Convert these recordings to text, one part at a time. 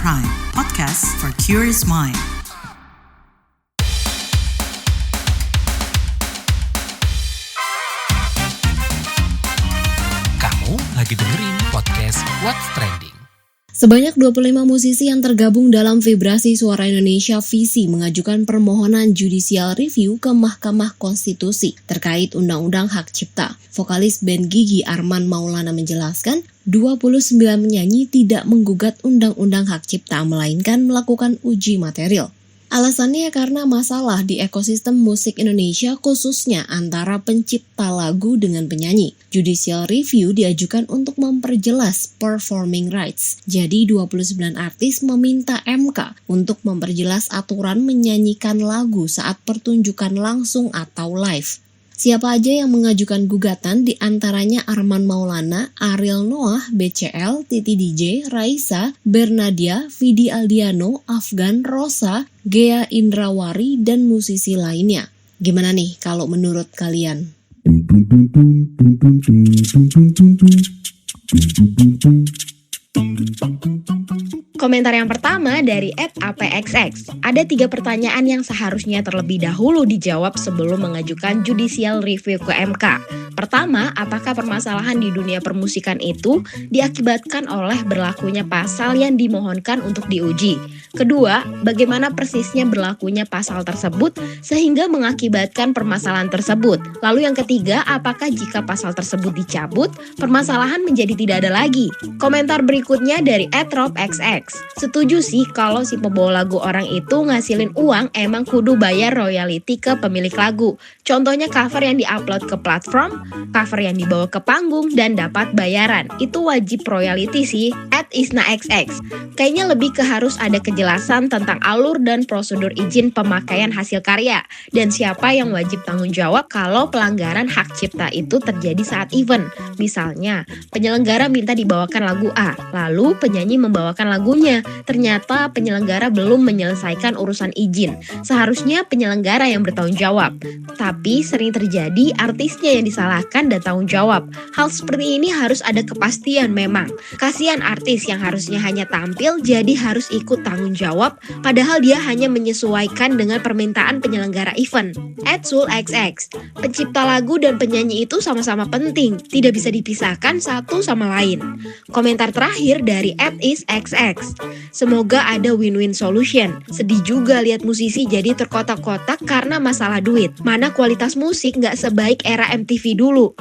Prime, podcast for curious mind. Kamu lagi dengerin podcast What's Trending. Sebanyak 25 musisi yang tergabung dalam Vibrasi Suara Indonesia (VISI) mengajukan permohonan judicial review ke Mahkamah Konstitusi terkait Undang-Undang Hak Cipta. Vokalis band Gigi Arman Maulana menjelaskan, 29 penyanyi tidak menggugat Undang-Undang Hak Cipta, melainkan melakukan uji material. Alasannya karena masalah di ekosistem musik Indonesia khususnya antara pencipta lagu dengan penyanyi. Judicial review diajukan untuk memperjelas performing rights. Jadi 29 artis meminta MK untuk memperjelas aturan menyanyikan lagu saat pertunjukan langsung atau live. Siapa aja yang mengajukan gugatan di antaranya Arman Maulana, Ariel Noah, BCL, Titi DJ, Raisa, Bernadia, Vidi Aldiano, Afgan, Rosa, Gea Indrawari, dan musisi lainnya. Gimana nih kalau menurut kalian? Komentar yang pertama dari @apxx. Ada 3 pertanyaan yang seharusnya terlebih dahulu dijawab sebelum mengajukan judicial review ke MK. Pertama, apakah permasalahan di dunia permusikan itu diakibatkan oleh berlakunya pasal yang dimohonkan untuk diuji? Kedua, bagaimana persisnya berlakunya pasal tersebut sehingga mengakibatkan permasalahan tersebut? Lalu yang ketiga, apakah jika pasal tersebut dicabut, permasalahan menjadi tidak ada lagi? Komentar berikutnya dari @robxx. Setuju sih kalau si pembawa lagu orang itu ngasilin uang emang kudu bayar royalti ke pemilik lagu. Contohnya cover yang diupload ke platform, cover yang dibawa ke panggung dan dapat bayaran. Itu wajib royalti sih. @isnaxx. Kayaknya lebih ke harus ada kejelasan tentang alur dan prosedur izin pemakaian hasil karya dan siapa yang wajib tanggung jawab kalau pelanggaran hak cipta itu terjadi saat event. Misalnya, penyelenggara minta dibawakan lagu A, lalu penyanyi membawakan lagunya. Ternyata penyelenggara belum menyelesaikan urusan izin. Seharusnya penyelenggara yang bertanggung jawab. Tapi sering terjadi artisnya yang disalahkan dan tanggung jawab. Hal seperti ini harus ada kepastian memang. Kasihan artis yang harusnya hanya tampil jadi harus ikut tanggung jawab padahal dia hanya menyesuaikan dengan permintaan penyelenggara event. @sulxx. Pencipta lagu dan penyanyi itu sama-sama penting, tidak bisa dipisahkan satu sama lain. Komentar terakhir dari @isxx. Semoga ada win-win solution. Sedih juga lihat musisi jadi terkotak-kotak karena masalah duit. Mana kualitas musik nggak sebaik era MTV dulu.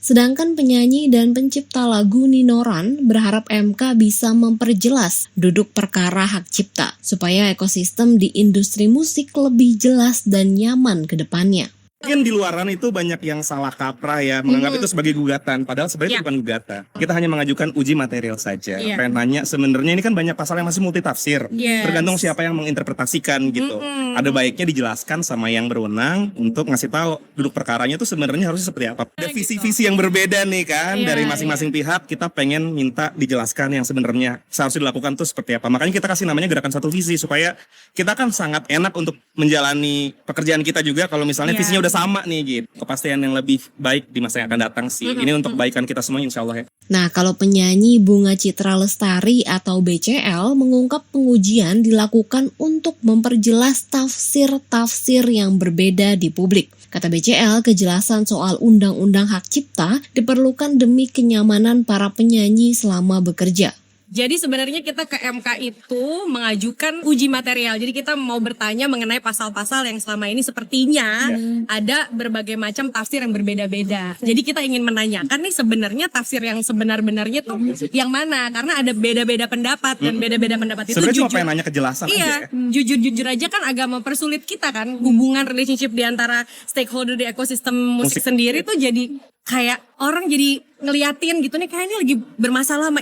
Sedangkan penyanyi dan pencipta lagu Ninoran berharap MK bisa memperjelas duduk perkara hak cipta supaya ekosistem di industri musik lebih jelas dan nyaman ke depannya. Mungkin di luaran itu banyak yang salah kaprah ya, menganggap itu sebagai gugatan, padahal sebenarnya itu bukan gugatan. Kita hanya mengajukan uji material saja. Pengen nanya, sebenarnya ini kan banyak pasal yang masih multitafsir, tergantung siapa yang menginterpretasikan gitu. Ada baiknya dijelaskan sama yang berwenang untuk ngasih tahu duduk perkaranya itu sebenarnya harusnya seperti apa. Ada visi-visi yang berbeda nih kan, dari masing-masing pihak. Kita pengen minta dijelaskan yang sebenarnya seharusnya dilakukan tuh seperti apa. Makanya kita kasih namanya gerakan satu visi, supaya kita kan sangat enak untuk menjalani pekerjaan kita juga kalau misalnya visinya udah sama nih gitu. Kepastian yang lebih baik di masa yang akan datang sih. Ini untuk kebaikan kita semua insya Allah ya. Nah, kalau penyanyi Bunga Citra Lestari atau BCL mengungkap pengujian dilakukan untuk memperjelas tafsir-tafsir yang berbeda di publik. Kata BCL, kejelasan soal Undang-Undang Hak Cipta diperlukan demi kenyamanan para penyanyi selama bekerja. Jadi sebenarnya kita ke MK itu mengajukan uji material. Jadi kita mau bertanya mengenai pasal-pasal yang selama ini sepertinya ada berbagai macam tafsir yang berbeda-beda. Jadi kita ingin menanyakan nih sebenarnya tafsir yang sebenar-benarnya tuh yang mana? Karena ada beda-beda pendapat dan beda-beda pendapat itu sebenarnya jujur. cuma pengen nanya kejelasan aja ya. Jujur-jujur aja kan agak mempersulit kita kan. Hubungan relationship di antara stakeholder di ekosistem musik sendiri tuh jadi kayak orang jadi ngeliatin gitu nih kayak ini lagi bermasalah sama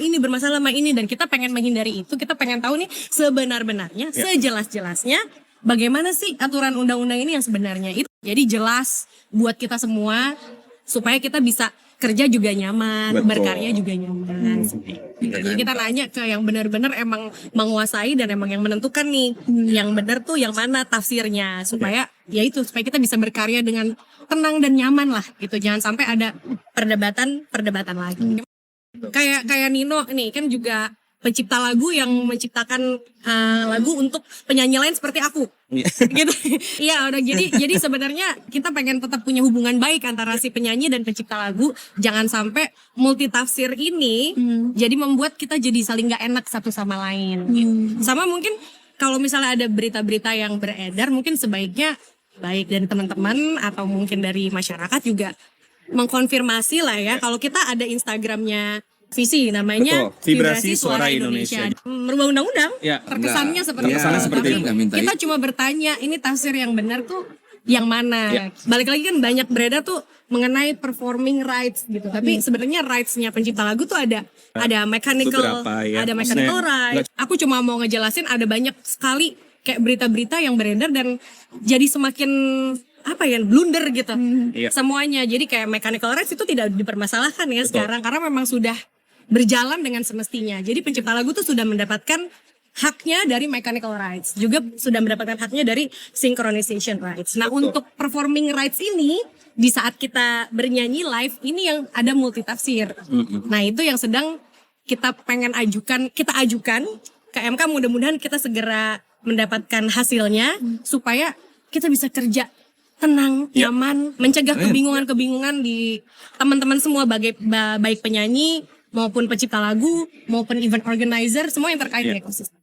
ini dan kita pengen menghindari itu. Kita pengen tahu nih sebenar-benarnya, sejelas-jelasnya bagaimana sih aturan undang-undang ini yang sebenarnya itu. Jadi jelas buat kita semua supaya kita bisa kerja juga nyaman, Betul. berkarya juga nyaman. Jadi kita nanya ke yang benar-benar emang menguasai dan emang yang menentukan nih, yang benar tuh yang mana tafsirnya, supaya ya itu supaya kita bisa berkarya dengan tenang dan nyaman lah gitu. Jangan sampai ada perdebatan lagi. Kayak Nino nih kan juga pencipta lagu yang menciptakan lagu untuk penyanyi lain seperti aku. Gitu. Iya, udah jadi sebenarnya kita pengen tetap punya hubungan baik antara si penyanyi dan pencipta lagu. Jangan sampai multitafsir ini jadi membuat kita jadi saling gak enak satu sama lain. Gitu. Sama mungkin kalau misalnya ada berita-berita yang beredar, mungkin sebaiknya baik dari teman-teman atau mungkin dari masyarakat juga mengkonfirmasi lah ya. Kalau kita ada Instagramnya Visi namanya Betul. Vibrasi Suara Indonesia. Merubah undang-undang, Ya, terkesannya seperti terkesannya itu. seperti Tapi itu. kita cuma bertanya, ini tafsir yang benar tuh yang mana? Ya. Balik lagi kan banyak beredar tuh mengenai performing rights gitu. Tapi sebenarnya rights-nya pencipta lagu tuh ada mechanical, Beberapa, ya. ada mechanical Maksudnya, rights. Aku cuma mau ngejelasin ada banyak sekali kayak berita-berita yang beredar dan jadi semakin blunder gitu. Iya. Semuanya. Jadi kayak mechanical rights itu tidak dipermasalahkan ya sekarang karena memang sudah berjalan dengan semestinya. Jadi pencipta lagu tuh sudah mendapatkan haknya dari mechanical rights, juga sudah mendapatkan haknya dari synchronization rights. Nah, untuk performing rights ini di saat kita bernyanyi live ini yang ada multitafsir. Nah, itu yang sedang kita pengen ajukan ke MK, mudah-mudahan kita segera mendapatkan hasilnya supaya kita bisa kerja tenang, nyaman, mencegah kebingungan-kebingungan di teman-teman semua baik penyanyi maupun pencipta lagu, maupun event organizer, semua yang terkait dengan ekosistem.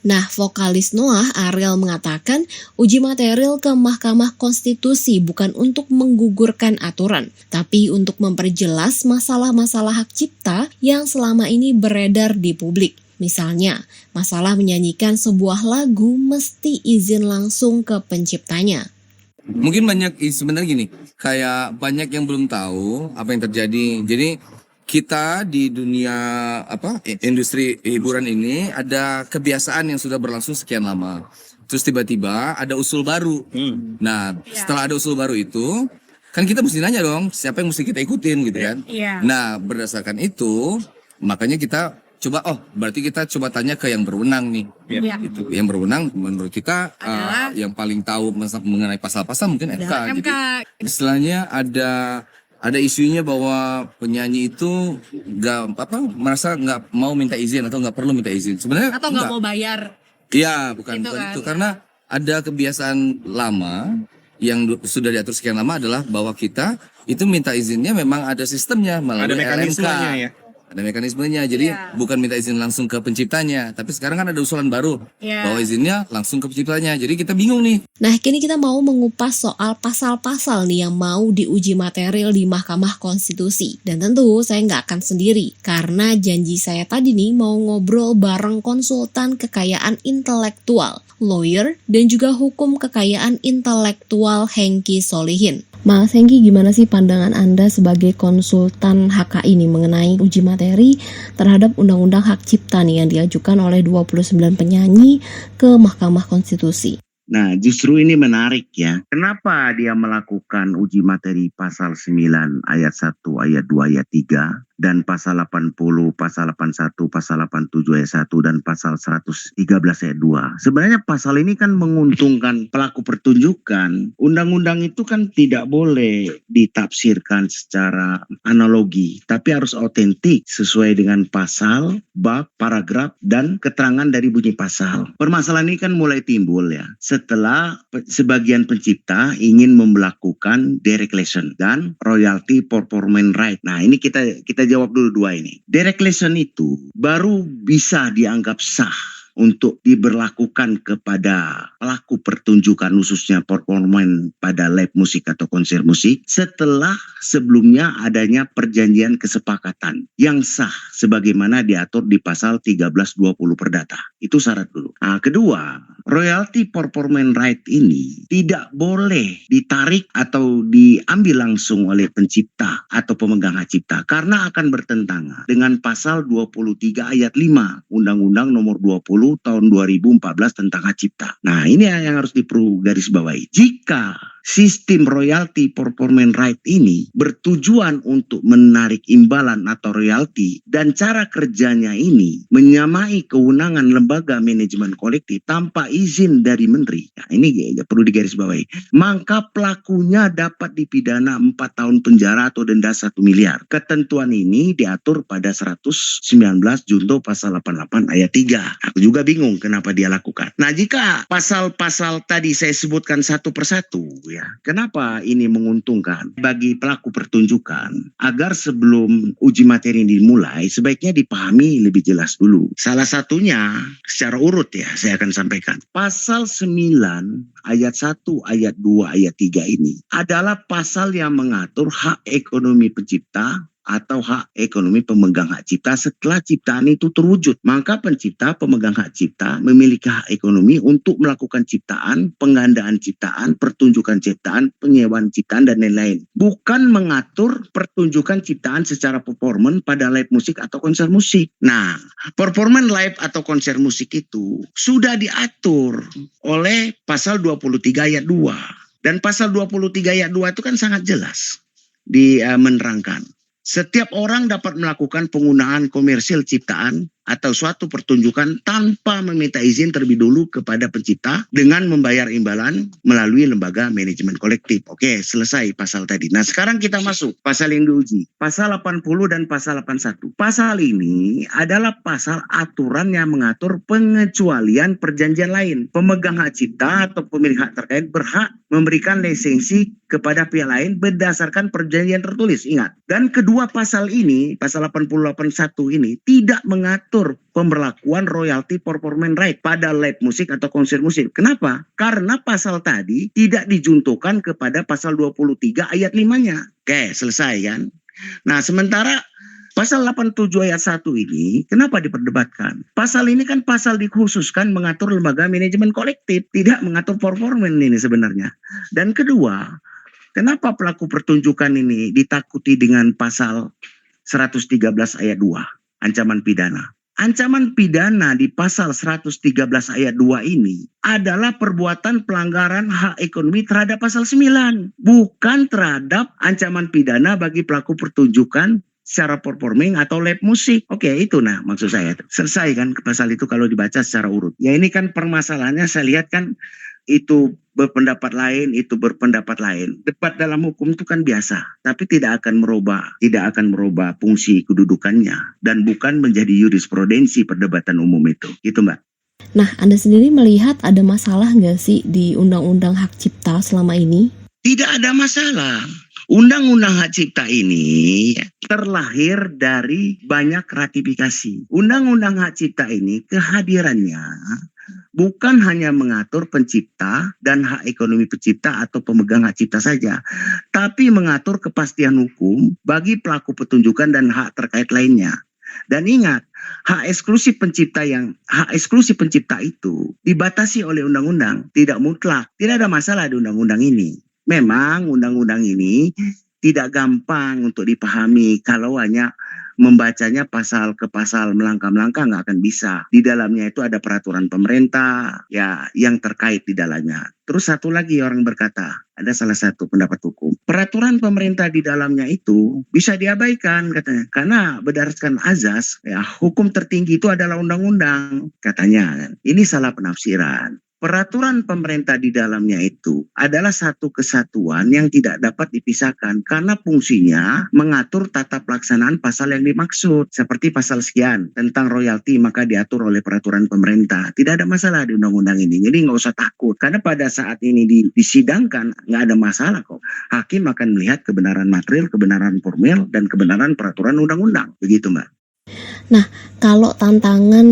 Nah, vokalis Noah, Ariel mengatakan uji material ke Mahkamah Konstitusi bukan untuk menggugurkan aturan, tapi untuk memperjelas masalah-masalah hak cipta yang selama ini beredar di publik. Misalnya, masalah menyanyikan sebuah lagu mesti izin langsung ke penciptanya. Mungkin banyak sebenarnya gini, kayak banyak yang belum tahu apa yang terjadi. Jadi kita di dunia industri hiburan ini ada kebiasaan yang sudah berlangsung sekian lama. Terus tiba-tiba ada usul baru. Nah, setelah ada usul baru itu, kan kita mesti nanya dong, siapa yang mesti kita ikutin gitu kan. Nah, berdasarkan itu, makanya kita berarti kita coba tanya ke yang berwenang nih. Itu yang berwenang menurut kita yang paling tahu mengenai pasal-pasal mungkin MK. Jadi istilahnya ada isunya bahwa penyanyi itu merasa nggak mau minta izin atau nggak perlu minta izin. Sebenarnya Atau nggak mau bayar. Iya, bukan Itu kan, itu. Karena ada kebiasaan lama yang sudah diatur sekian lama adalah bahwa kita itu minta izinnya memang ada sistemnya melalui Ada mekanismenya LMK. ya. Ada mekanismenya, jadi bukan minta izin langsung ke penciptanya, tapi sekarang kan ada usulan baru bahwa izinnya langsung ke penciptanya. Jadi kita bingung nih. Nah, kini kita mau mengupas soal pasal-pasal nih yang mau diuji material di Mahkamah Konstitusi. Dan tentu saya nggak akan sendiri, karena janji saya tadi nih mau ngobrol bareng konsultan kekayaan intelektual, lawyer, dan juga hukum kekayaan intelektual Hengki Solihin. Mas Hengki, gimana sih pandangan Anda sebagai konsultan HKI ini mengenai uji materi terhadap Undang-Undang Hak Cipta nih yang diajukan oleh 29 penyanyi ke Mahkamah Konstitusi? Nah, justru ini menarik ya. Kenapa dia melakukan uji materi pasal 9 ayat 1, ayat 2, ayat 3 dan pasal 80, pasal 81, pasal 87 ayat 1 dan pasal 113 ayat 2. Sebenarnya pasal ini kan menguntungkan pelaku pertunjukan. Undang-undang itu kan tidak boleh ditafsirkan secara analogi, tapi harus otentik sesuai dengan pasal, bab, paragraf dan keterangan dari bunyi pasal. Permasalahan ini kan mulai timbul ya setelah sebagian pencipta ingin melakukan deregulation dan royalty performance right. Nah, ini kita jawab dulu dua ini. Deregulation itu baru bisa dianggap sah untuk diberlakukan kepada pelaku pertunjukan khususnya performance pada live musik atau konser musik setelah sebelumnya adanya perjanjian kesepakatan yang sah sebagaimana diatur di pasal 1320 Perdata. Itu syarat dulu. Nah, kedua, royalty performance right ini tidak boleh ditarik atau diambil langsung oleh pencipta atau pemegang hak cipta karena akan bertentangan dengan pasal 23 ayat 5 Undang-Undang Nomor 20 tahun 2014 tentang hak cipta. Nah, ini yang harus dipergarisbawahi. Jika sistem royalti performance right ini bertujuan untuk menarik imbalan atau royalti, dan cara kerjanya ini menyamai kewenangan lembaga manajemen kolektif tanpa izin dari menteri. Nah, ini perlu digarisbawahi. Maka pelakunya dapat dipidana 4 tahun penjara atau denda 1 miliar. Ketentuan ini diatur pada 119 Junto pasal 88 ayat 3. Aku juga bingung kenapa dia lakukan. Nah, jika pasal-pasal tadi saya sebutkan satu persatu, ya, kenapa ini menguntungkan bagi pelaku pertunjukan? Agar sebelum uji materi dimulai, sebaiknya dipahami lebih jelas dulu. Salah satunya secara urut ya, saya akan sampaikan. Pasal 9 ayat 1, ayat 2, ayat 3 ini adalah pasal yang mengatur hak ekonomi pencipta atau hak ekonomi pemegang hak cipta setelah ciptaan itu terwujud. Maka pencipta, pemegang hak cipta memiliki hak ekonomi untuk melakukan ciptaan, penggandaan ciptaan, pertunjukan ciptaan, penyewaan ciptaan, dan lain-lain. Bukan mengatur pertunjukan ciptaan secara performance pada live musik atau konser musik. Nah, performance live atau konser musik itu sudah diatur oleh pasal 23 ayat 2. Dan pasal 23 ayat 2 itu kan sangat jelas menerangkan. Setiap orang dapat melakukan penggunaan komersil ciptaan atau suatu pertunjukan tanpa meminta izin terlebih dulu kepada pencipta dengan membayar imbalan melalui lembaga manajemen kolektif. Oke, selesai pasal tadi. Nah, sekarang kita masuk pasal yang diuji. Pasal 80 dan pasal 81. Pasal ini adalah pasal aturan yang mengatur pengecualian perjanjian lain. Pemegang hak cipta atau pemilik hak terkait berhak memberikan lisensi kepada pihak lain berdasarkan perjanjian tertulis. Ingat. Dan kedua pasal ini, pasal 80-81 ini tidak mengatur pemberlakuan royalti performance right pada live musik atau konser musik. Kenapa? Karena pasal tadi tidak dijuntukan kepada pasal 23 ayat 5-nya. Oke, selesai kan? Nah, sementara pasal 87 ayat 1 ini kenapa diperdebatkan? Pasal ini kan pasal dikhususkan mengatur lembaga manajemen kolektif, tidak mengatur performance ini sebenarnya. Dan kedua, kenapa pelaku pertunjukan ini ditakuti dengan pasal 113 ayat 2, ancaman pidana? Ancaman pidana di pasal 113 ayat 2 ini adalah perbuatan pelanggaran hak ekonomi terhadap pasal 9. Bukan terhadap ancaman pidana bagi pelaku pertunjukan secara performing atau live musik. Oke, itu maksud saya. Selesai kan pasal itu kalau dibaca secara urut. Ya, ini kan permasalahannya saya lihat kan itu berpendapat lain, itu berpendapat lain. Debat dalam hukum itu kan biasa, tapi tidak akan merubah fungsi kedudukannya dan bukan menjadi jurisprudensi perdebatan umum itu. Gitu, Mbak. Nah, Anda sendiri melihat ada masalah nggak sih di Undang-Undang Hak Cipta selama ini? Tidak ada masalah. Undang-Undang Hak Cipta ini terlahir dari banyak ratifikasi. Undang-Undang Hak Cipta ini kehadirannya bukan hanya mengatur pencipta dan hak ekonomi pencipta atau pemegang hak cipta saja, tapi mengatur kepastian hukum bagi pelaku pertunjukan dan hak terkait lainnya. Dan ingat, hak eksklusif pencipta itu dibatasi oleh undang-undang, tidak mutlak. Tidak ada masalah di undang-undang ini. Memang undang-undang ini tidak gampang untuk dipahami kalau hanya membacanya pasal ke pasal melangkah-melangkah nggak akan bisa. Di dalamnya itu ada peraturan pemerintah ya yang terkait di dalamnya. Terus satu lagi orang berkata, ada salah satu pendapat hukum, peraturan pemerintah di dalamnya itu bisa diabaikan katanya. Karena berdasarkan azas ya hukum tertinggi itu adalah undang-undang katanya. Ini salah penafsiran. Peraturan pemerintah di dalamnya itu adalah satu kesatuan yang tidak dapat dipisahkan karena fungsinya mengatur tata pelaksanaan pasal yang dimaksud. Seperti pasal sekian tentang royalti maka diatur oleh peraturan pemerintah. Tidak ada masalah di undang-undang ini. Jadi nggak usah takut karena pada saat ini disidangkan nggak ada masalah kok. Hakim akan melihat kebenaran material, kebenaran formil, dan kebenaran peraturan undang-undang. Begitu, Mbak. Nah, kalau tantangan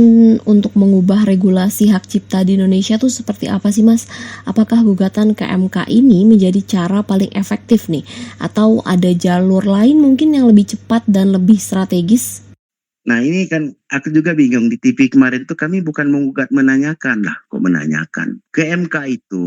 untuk mengubah regulasi hak cipta di Indonesia tuh seperti apa sih, Mas? Apakah gugatan ke MK ini menjadi cara paling efektif nih? Atau ada jalur lain mungkin yang lebih cepat dan lebih strategis? Nah, ini kan Aku juga bingung di TV kemarin tuh kami bukan mengugat, menanyakan lah, kok menanyakan. Ke MK itu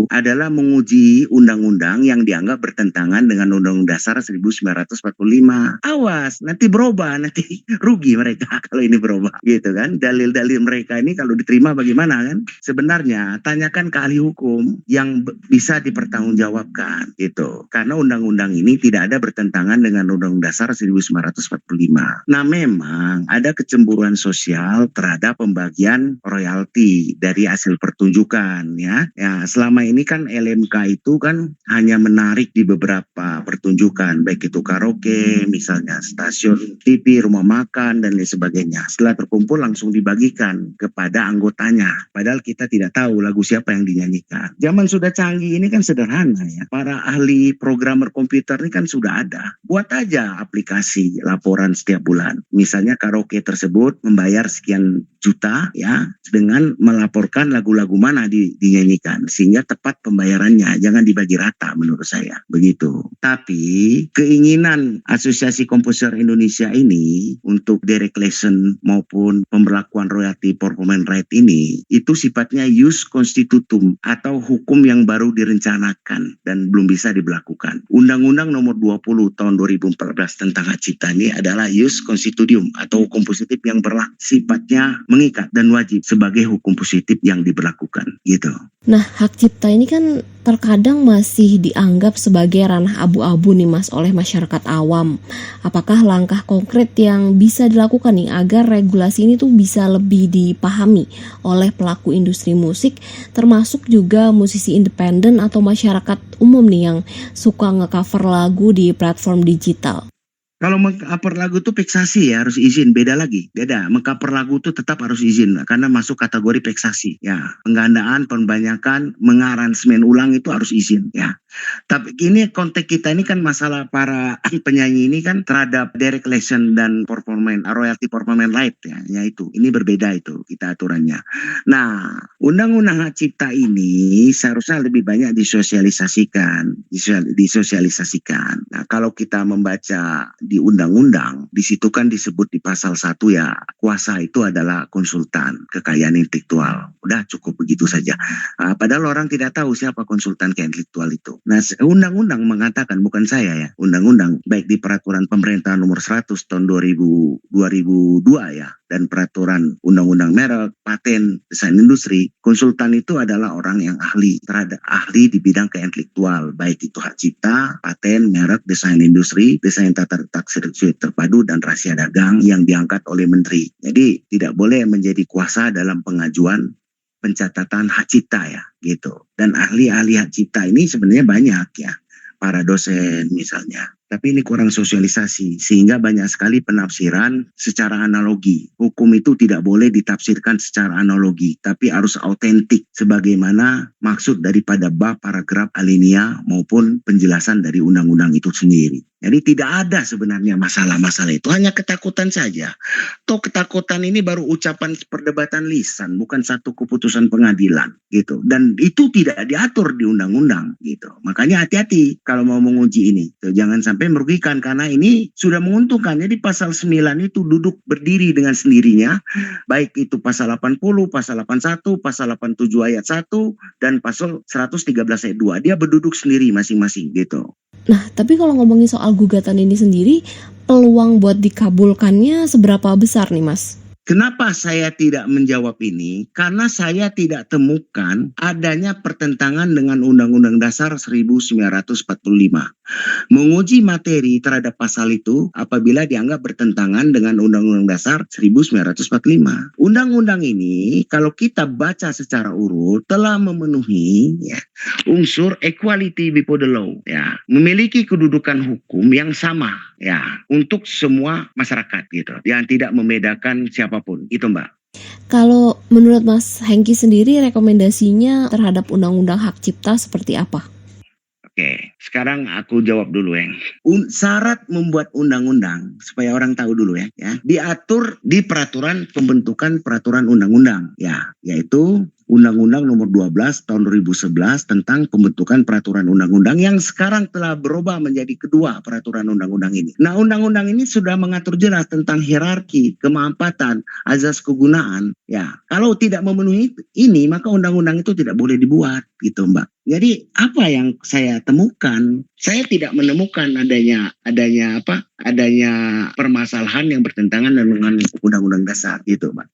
adalah menguji undang-undang yang dianggap bertentangan dengan Undang-Undang Dasar 1945. Awas, nanti berubah, nanti rugi mereka kalau ini berubah, gitu kan? Dalil-dalil mereka ini kalau diterima bagaimana kan? Sebenarnya tanyakan ke ahli hukum yang bisa dipertanggungjawabkan, gitu. Karena undang-undang ini tidak ada bertentangan dengan Undang-Undang Dasar 1945. Nah, memang ada kecemburuan sosial terhadap pembagian royalti dari hasil pertunjukan ya. Ya, selama ini kan LMK itu kan hanya menarik di beberapa pertunjukan, baik itu karaoke, misalnya stasiun TV, rumah makan dan lain sebagainya. Setelah terkumpul langsung dibagikan kepada anggotanya. Padahal kita tidak tahu lagu siapa yang dinyanyikan. Zaman sudah canggih ini kan sederhana ya. Para ahli programmer komputer ini kan sudah ada. Buat aja aplikasi laporan setiap bulan. Misalnya karaoke tersebut membayar sekian juta ya dengan melaporkan lagu-lagu mana dinyanyikan sehingga tepat pembayarannya, jangan dibagi rata menurut saya begitu. Tapi keinginan Asosiasi Komposer Indonesia ini untuk deregulation maupun pemberlakuan royalti performance right ini itu sifatnya jus constitutum atau hukum yang baru direncanakan dan belum bisa diberlakukan. Undang-Undang Nomor 20 tahun 2014 tentang hak cipta ini adalah jus constitutum atau hukum positif yang berlaku, sifatnya mengikat dan wajib sebagai hukum positif yang diberlakukan gitu. Nah, hak cipta ini kan terkadang masih dianggap sebagai ranah abu-abu nih Mas oleh masyarakat awam. Apakah langkah konkret yang bisa dilakukan nih agar regulasi ini tuh bisa lebih dipahami oleh pelaku industri musik, termasuk juga musisi independen atau masyarakat umum nih yang suka nge-cover lagu di platform digital? Kalau meng-cover lagu itu peksasi ya, harus izin, beda lagi. Beda, meng-cover lagu itu tetap harus izin karena masuk kategori peksasi. Ya, penggandaan, pembanyakan, mengaransemen ulang itu harus izin ya. Tapi ini konteks kita ini kan masalah para penyanyi ini kan terhadap deregulation dan royalty performance right ya, yaitu ini berbeda itu kita aturannya. Nah, undang-undang hak cipta ini seharusnya lebih banyak disosialisasikan. Nah, kalau kita membaca di undang-undang, di situ kan disebut di pasal 1 ya, kuasa itu adalah konsultan kekayaan intelektual. Udah cukup begitu saja. Padahal orang tidak tahu siapa konsultan kekayaan intelektual itu. Nah, undang-undang mengatakan, bukan saya ya, undang-undang baik di peraturan pemerintah nomor 100 tahun 2002 ya, dan peraturan undang-undang merek, paten, desain industri, konsultan itu adalah orang yang ahli di bidang kekayaan intelektual, baik itu hak cipta, paten, merek, desain industri, desain tata letak sirkuit terpadu dan rahasia dagang yang diangkat oleh menteri. Jadi tidak boleh menjadi kuasa dalam pengajuan pencatatan hak cipta ya gitu. Dan ahli-ahli hak cipta ini sebenarnya banyak ya, para dosen misalnya. Tapi ini kurang sosialisasi sehingga banyak sekali penafsiran secara analogi. Hukum itu tidak boleh ditafsirkan secara analogi, tapi harus autentik sebagaimana maksud daripada bab, paragraf, alinea maupun penjelasan dari undang-undang itu sendiri. Jadi tidak ada sebenarnya masalah-masalah itu, hanya ketakutan saja. Toh ketakutan ini baru ucapan perdebatan lisan, bukan satu keputusan pengadilan gitu. Dan itu tidak diatur di undang-undang gitu. Makanya hati-hati kalau mau menguji ini. Tuh, jangan sampai merugikan karena ini sudah menguntungkan. Jadi pasal 9 itu duduk berdiri dengan sendirinya, baik itu pasal 80, pasal 81, pasal 87 ayat 1 dan pasal 113 ayat 2. Dia berduduk sendiri masing-masing gitu. Nah, tapi kalau ngomongin soal gugatan ini sendiri, peluang buat dikabulkannya seberapa besar nih Mas? Kenapa saya tidak menjawab ini? Karena saya tidak temukan adanya pertentangan dengan Undang-Undang Dasar 1945. Menguji materi terhadap pasal itu apabila dianggap bertentangan dengan Undang-Undang Dasar 1945. Undang-undang ini kalau kita baca secara urut telah memenuhi ya, unsur equality before the law ya, memiliki kedudukan hukum yang sama ya untuk semua masyarakat gitu, yang tidak membedakan siapapun. Itu Mbak. Kalau menurut Mas Hengki sendiri rekomendasinya terhadap undang-undang hak cipta seperti apa? Oke, sekarang aku jawab dulu yang syarat membuat undang-undang supaya orang tahu dulu ya, diatur di peraturan pembentukan peraturan undang-undang ya, yaitu Undang-Undang Nomor 12 Tahun 2011 tentang pembentukan peraturan undang-undang yang sekarang telah berubah menjadi kedua peraturan undang-undang ini. Nah, undang-undang ini sudah mengatur jelas tentang hierarki, kemampatan, azas kegunaan. Ya, kalau tidak memenuhi ini, maka undang-undang itu tidak boleh dibuat, gitu Mbak. Jadi apa yang saya temukan? Saya tidak menemukan adanya permasalahan yang bertentangan dengan undang-undang dasar, gitu Mbak.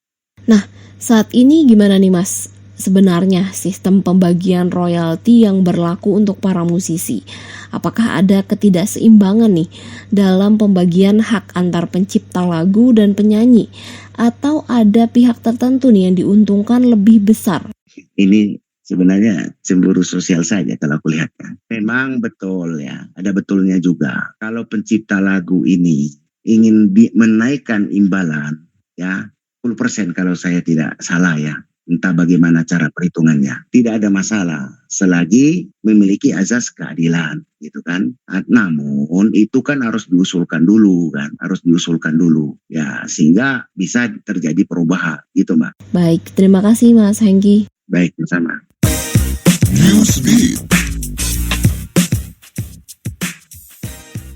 Nah, saat ini gimana nih Mas? Sebenarnya sistem pembagian royalti yang berlaku untuk para musisi, apakah ada ketidakseimbangan nih dalam pembagian hak antar pencipta lagu dan penyanyi, atau ada pihak tertentu nih yang diuntungkan lebih besar? Ini sebenarnya cemburu sosial saja kalau aku lihat ya. Memang betul ya, ada betulnya juga. Kalau pencipta lagu ini ingin menaikkan imbalan ya 10% kalau saya tidak salah ya. Entah bagaimana cara perhitungannya. Tidak ada masalah selagi memiliki azas keadilan gitu kan. Namun itu kan harus diusulkan dulu ya, sehingga bisa terjadi perubahan gitu Mbak. Baik, terima kasih Mas Hengki. Baik, bersama.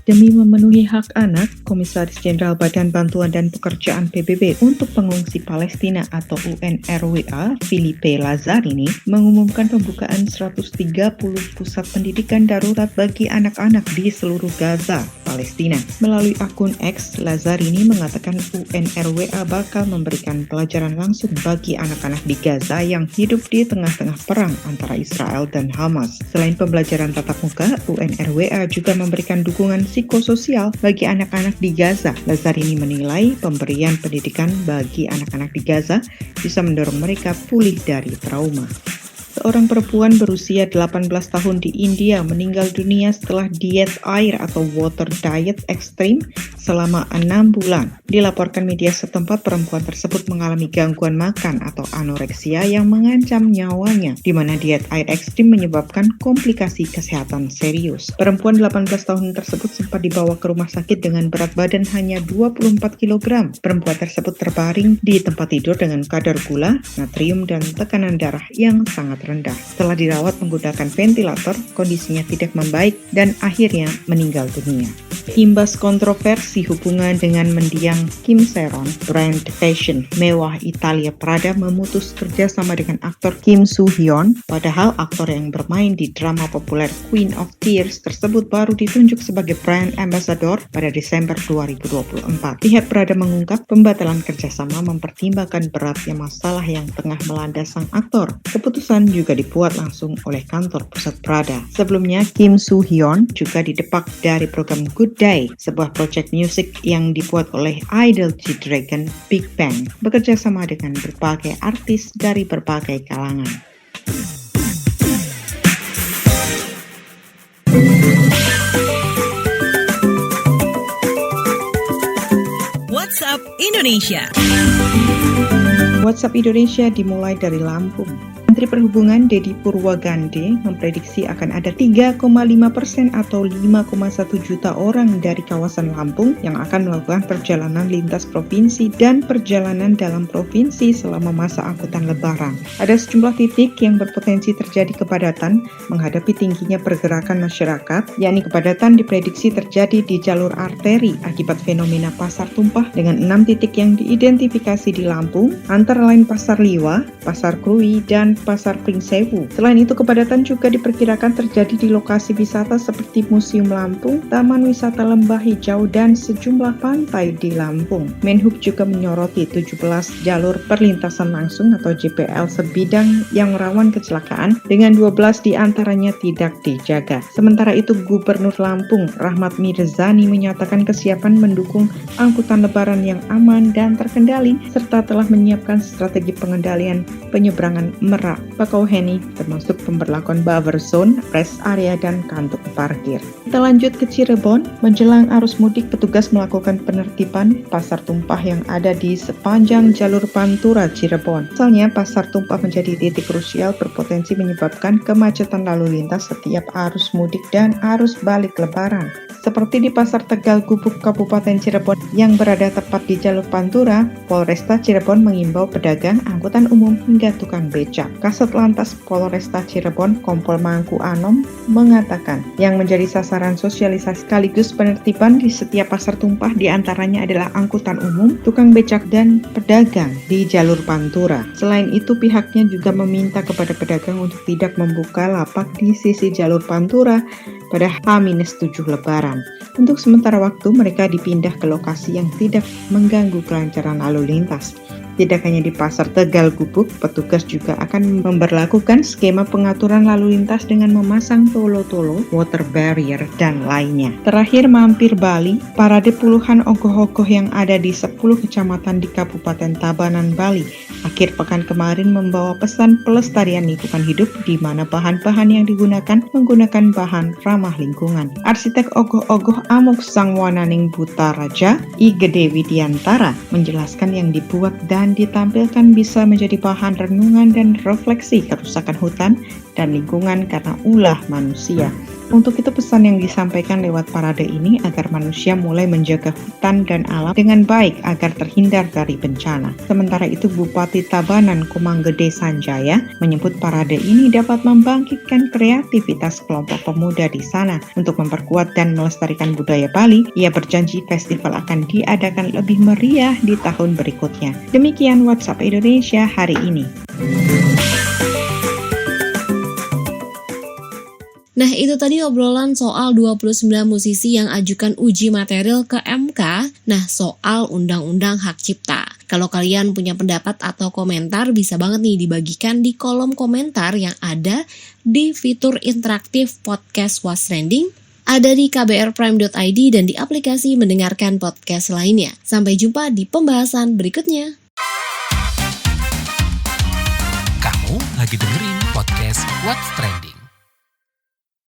Demi memenuhi hak anak, Komisaris Jenderal Badan Bantuan dan Pekerjaan PBB untuk Pengungsi Palestina atau UNRWA, Filipe Lazzarini, mengumumkan pembukaan 130 pusat pendidikan darurat bagi anak-anak di seluruh Gaza, Palestina. Melalui akun X, Lazzarini mengatakan UNRWA bakal memberikan pelajaran langsung bagi anak-anak di Gaza yang hidup di tengah-tengah perang antara Israel dan Hamas. Selain pembelajaran tatap muka, UNRWA juga memberikan dukungan psikososial bagi anak-anak di Gaza. Lazzarini menilai pemberian pendidikan bagi anak-anak di Gaza bisa mendorong mereka pulih dari trauma. Seorang perempuan berusia 18 tahun di India meninggal dunia setelah diet air atau water diet ekstrim selama 6 bulan. Dilaporkan media setempat, perempuan tersebut mengalami gangguan makan atau anoreksia yang mengancam nyawanya, di mana diet air ekstrim menyebabkan komplikasi kesehatan serius. Perempuan 18 tahun tersebut sempat dibawa ke rumah sakit dengan berat badan hanya 24 kg. Perempuan tersebut terbaring di tempat tidur dengan kadar gula, natrium, dan tekanan darah yang sangat rendah. Setelah dirawat menggunakan ventilator, kondisinya tidak membaik dan akhirnya meninggal dunia. Imbas kontroversi hubungan dengan mendiang Kim Saeron, brand fashion mewah Italia Prada memutus kerjasama dengan aktor Kim Soo Hyun, padahal aktor yang bermain di drama populer Queen of Tears tersebut baru ditunjuk sebagai brand ambassador pada Desember 2024. Pihak Prada mengungkap pembatalan kerjasama mempertimbangkan beratnya masalah yang tengah melanda sang aktor. Keputusan juga dibuat langsung oleh kantor pusat Prada. Sebelumnya, Kim Soo Hyun juga didepak dari program Good Day, sebuah proyek musik yang dibuat oleh idol G-Dragon Big Bang, bekerja sama dengan berbagai artis dari berbagai kalangan. WhatsApp Indonesia. WhatsApp Indonesia dimulai dari Lampung. Menteri Perhubungan Dedi Purwagande memprediksi akan ada 3,5% atau 5,1 juta orang dari kawasan Lampung yang akan melakukan perjalanan lintas provinsi dan perjalanan dalam provinsi selama masa angkutan Lebaran. Ada sejumlah titik yang berpotensi terjadi kepadatan menghadapi tingginya pergerakan masyarakat, yakni kepadatan diprediksi terjadi di jalur arteri akibat fenomena pasar tumpah dengan 6 titik yang diidentifikasi di Lampung, antara lain Pasar Liwa, Pasar Krui, dan Pasar Pringsewu. Selain itu, kepadatan juga diperkirakan terjadi di lokasi wisata seperti Museum Lampung, Taman Wisata Lembah Hijau, dan sejumlah pantai di Lampung. Menhub juga menyoroti 17 jalur perlintasan langsung atau JPL sebidang yang rawan kecelakaan, dengan 12 diantaranya tidak dijaga. Sementara itu, Gubernur Lampung, Rahmat Mirzani, menyatakan kesiapan mendukung angkutan lebaran yang aman dan terkendali, serta telah menyiapkan strategi pengendalian penyeberangan Merak Bakauheni, termasuk pemberlakuan buffer zone, rest area, dan kantung parkir. Kita lanjut ke Cirebon. Menjelang arus mudik, petugas melakukan penertiban pasar tumpah yang ada di sepanjang jalur Pantura Cirebon. Misalnya, pasar tumpah menjadi titik krusial berpotensi menyebabkan kemacetan lalu lintas setiap arus mudik dan arus balik lebaran. Seperti di Pasar Tegal Gubuk Kabupaten Cirebon yang berada tepat di jalur Pantura, Polresta Cirebon mengimbau pedagang, angkutan umum, hingga tukang becak Kasat Lantas Polresta Cirebon, Kompol Mangku Anom, mengatakan yang menjadi sasaran sosialisasi sekaligus penertiban di setiap pasar tumpah diantaranya adalah angkutan umum, tukang becak, dan pedagang di jalur Pantura. Selain itu, pihaknya juga meminta kepada pedagang untuk tidak membuka lapak di sisi jalur Pantura pada H-7 Lebaran. Untuk sementara waktu, mereka dipindah ke lokasi yang tidak mengganggu kelancaran lalu lintas. Tidak hanya di Pasar Tegal Gubuk, petugas juga akan memberlakukan skema pengaturan lalu lintas dengan memasang tolo-tolo, water barrier, dan lainnya. Terakhir mampir Bali, parade puluhan ogoh-ogoh yang ada di 10 kecamatan di Kabupaten Tabanan, Bali, akhir pekan kemarin membawa pesan pelestarian lingkungan hidup di mana bahan-bahan yang digunakan menggunakan bahan ramah lingkungan. Arsitek ogoh-ogoh Amuk Sangwananing Buta Raja, I Gede Widiantara, menjelaskan yang dibuat dan ditampilkan bisa menjadi bahan renungan dan refleksi kerusakan hutan dan lingkungan karena ulah manusia. Untuk itu pesan yang disampaikan lewat parade ini agar manusia mulai menjaga hutan dan alam dengan baik agar terhindar dari bencana. Sementara itu Bupati Tabanan Kumanggede Sanjaya menyebut parade ini dapat membangkitkan kreativitas kelompok pemuda di sana untuk memperkuat dan melestarikan budaya Bali. Ia berjanji festival akan diadakan lebih meriah di tahun berikutnya. Demikian WhatsApp Indonesia hari ini. Nah, itu tadi obrolan soal 29 musisi yang ajukan uji material ke MK. Nah, soal Undang-Undang Hak Cipta. Kalau kalian punya pendapat atau komentar, bisa banget nih dibagikan di kolom komentar yang ada di fitur interaktif podcast What's Trending, ada di kbrprime.id dan di aplikasi mendengarkan podcast lainnya. Sampai jumpa di pembahasan berikutnya. Kamu lagi dengerin podcast What's Trending.